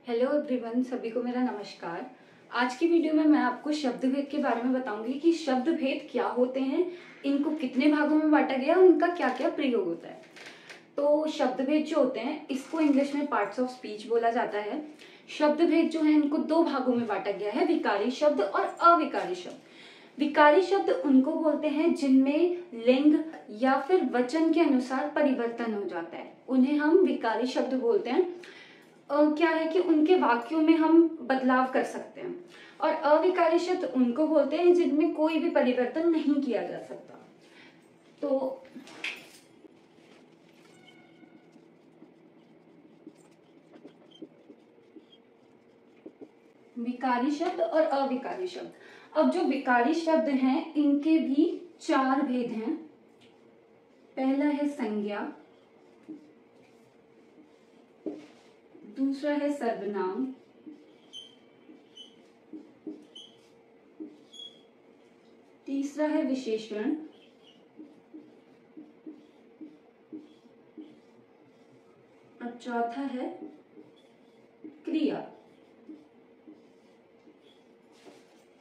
Hello everyone, सभी को मेरा नमस्कार। आज की वीडियो में मैं आपको शब्द भेद के बारे में बताऊंगी कि शब्द भेद क्या होते हैं, इनको कितने भागों में बांटा गया और उनका क्या क्या प्रयोग होता है। तो शब्द भेद जो होते हैं इसको इंग्लिश में पार्ट्स ऑफ स्पीच बोला जाता है। शब्द भेद जो है इनको दो भागों में बांटा गया है, विकारी शब्द और अविकारी शब्द। विकारी शब्द उनको बोलते हैं जिनमें लिंग या फिर वचन के अनुसार परिवर्तन हो जाता है, उन्हें हम विकारी शब्द बोलते हैं। क्या है कि उनके वाक्यों में हम बदलाव कर सकते हैं। और अविकारी शब्द उनको बोलते हैं जिनमें कोई भी परिवर्तन नहीं किया जा सकता। तो विकारी शब्द और अविकारी शब्द। अब जो विकारी शब्द हैं इनके भी चार भेद हैं। पहला है संज्ञा, दूसरा है सर्वनाम, तीसरा है विशेषण और चौथा है क्रिया।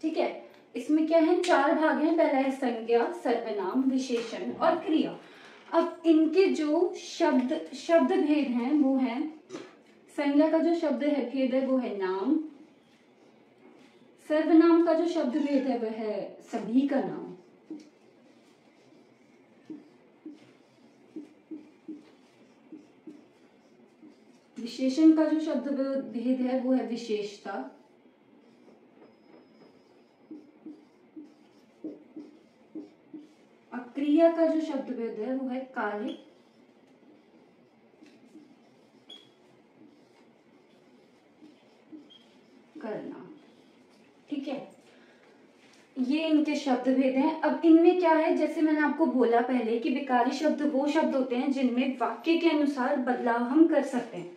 ठीक है, इसमें क्या है, चार भाग हैं। पहला है संज्ञा, सर्वनाम, विशेषण और क्रिया। अब इनके जो शब्द भेद हैं वो हैं, संज्ञा का जो शब्द है भेद है वो है नाम, सर्वनाम का जो शब्द भेद है वह है सभी का नाम, विशेषण का जो शब्द भेद है वो है विशेषता, और क्रिया का जो शब्द भेद है वो है कार्य करना। ठीक है, ये इनके शब्द भेद हैं। अब इनमें क्या है, जैसे मैंने आपको बोला पहले कि विकारी शब्द वो शब्द होते हैं जिनमें वाक्य के अनुसार बदलाव हम कर सकते हैं।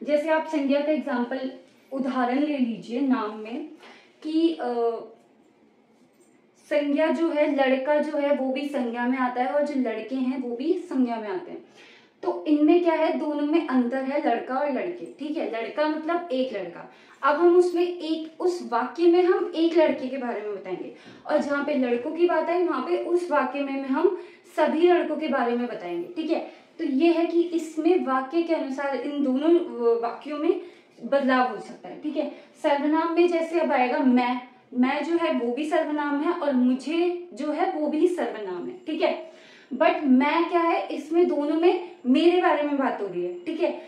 जैसे आप संज्ञा का एग्जाम्पल उदाहरण ले लीजिए नाम में कि संज्ञा जो है, लड़का जो है वो भी संज्ञा में आता है और जो लड़के हैं वो भी संज्ञा में आते हैं। तो इनमें क्या है, दोनों में अंतर है, लड़का और लड़के। ठीक है, लड़का मतलब एक लड़का। अब हम उसमें उस वाक्य में हम एक लड़के के बारे में बताएंगे, और जहाँ पे लड़कों की बात है वहां पे उस वाक्य में हम सभी लड़कों के बारे में बताएंगे। ठीक है, तो ये है कि इसमें वाक्य के अनुसार इन दोनों वाक्यों में बदलाव हो सकता है। ठीक है, सर्वनाम में जैसे अब आएगा मैं जो है वो भी सर्वनाम है और मुझे जो है वो भी सर्वनाम है। ठीक है, बट मैं क्या है, इसमें दोनों में मेरे बारे में बात हो रही है। ठीक है,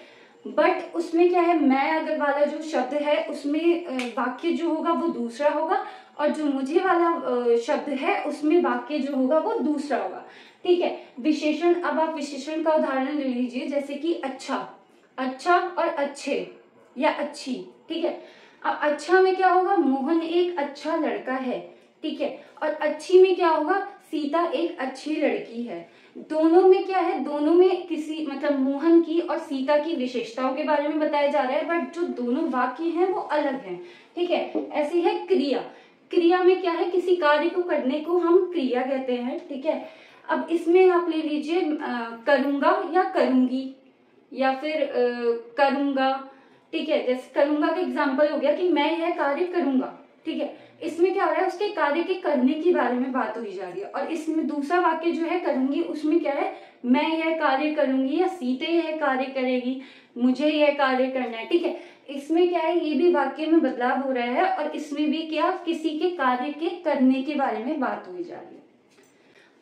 बट उसमें क्या है, मैं अगर वाला जो शब्द है उसमें वाक्य जो होगा वो दूसरा होगा, और जो मुझे वाला शब्द है उसमें वाक्य जो होगा वो दूसरा होगा। ठीक है, विशेषण। अब आप विशेषण का उदाहरण ले लीजिए, जैसे कि अच्छा और अच्छे या अच्छी। ठीक है, अब अच्छा में क्या होगा, मोहन एक अच्छा लड़का है। ठीक है, और अच्छी में क्या होगा, सीता एक अच्छी लड़की है। दोनों में क्या है, दोनों में किसी मतलब मोहन की और सीता की विशेषताओं के बारे में बताया जा रहा है, बट जो दोनों वाक्य हैं वो अलग हैं। ठीक है, ऐसी है क्रिया में क्या है, किसी कार्य को करने को हम क्रिया कहते हैं। ठीक है, अब इसमें आप ले लीजिए करूंगा या करूंगी या फिर करूंगा। ठीक है, जैसे करूंगा का एग्जाम्पल हो गया कि मैं यह कार्य करूंगा। ठीक है, इसमें क्या हो रहा है, उसके कार्य के करने के बारे में बात हुई जा रही है। और इसमें दूसरा वाक्य जो है करूंगी, उसमें क्या है, मैं यह कार्य करूंगी या सीता यह कार्य करेगी, मुझे यह कार्य करना है। ठीक है, इसमें क्या है, ये भी वाक्य में बदलाव हो रहा है और इसमें भी क्या, किसी के कार्य के करने के बारे में बात हुई जा रही है।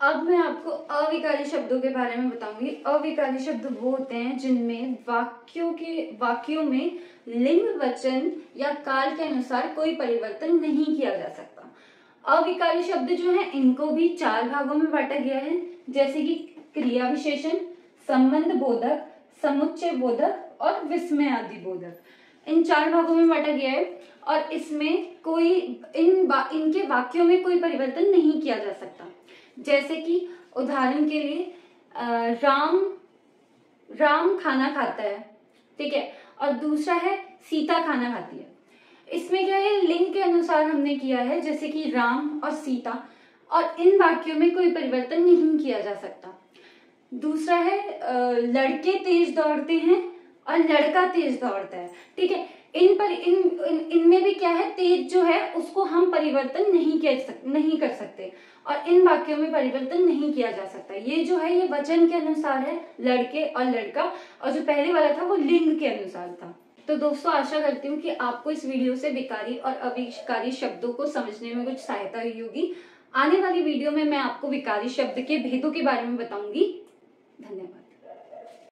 अब मैं आपको अविकारी शब्दों के बारे में बताऊंगी। अविकारी शब्द वो होते हैं जिनमें वाक्यों में लिंग, वचन या काल के अनुसार कोई परिवर्तन नहीं किया जा सकता। अविकारी शब्द जो हैं इनको भी चार भागों में बांटा गया है, जैसे कि क्रिया विशेषण, संबंध बोधक, समुच्चय बोधक और विस्मय आदि बोधक। इन चार भागों में बांटा गया है और इसमें इनके वाक्यों में कोई परिवर्तन नहीं किया जा सकता। जैसे कि उदाहरण के लिए राम खाना खाता है। ठीक है, और दूसरा है सीता खाना खाती है। इसमें क्या है, लिंग के अनुसार हमने किया है, जैसे कि राम और सीता, और इन वाक्यों में कोई परिवर्तन नहीं किया जा सकता। दूसरा है लड़के तेज दौड़ते हैं और लड़का तेज दौड़ता है। ठीक है, इनमें भी क्या है, तेज जो है उसको हम परिवर्तन नहीं कर सकते, और इन वाक्यों में परिवर्तन नहीं किया जा सकता। ये जो है ये वचन के अनुसार है, लड़के और लड़का, और जो पहले वाला था वो लिंग के अनुसार था। तो दोस्तों आशा करती हूँ कि आपको इस वीडियो से विकारी और अविकारी शब्दों को समझने में कुछ सहायता हुई होगी। आने वाली वीडियो में मैं आपको विकारी शब्द के भेदों के बारे में बताऊंगी। धन्यवाद।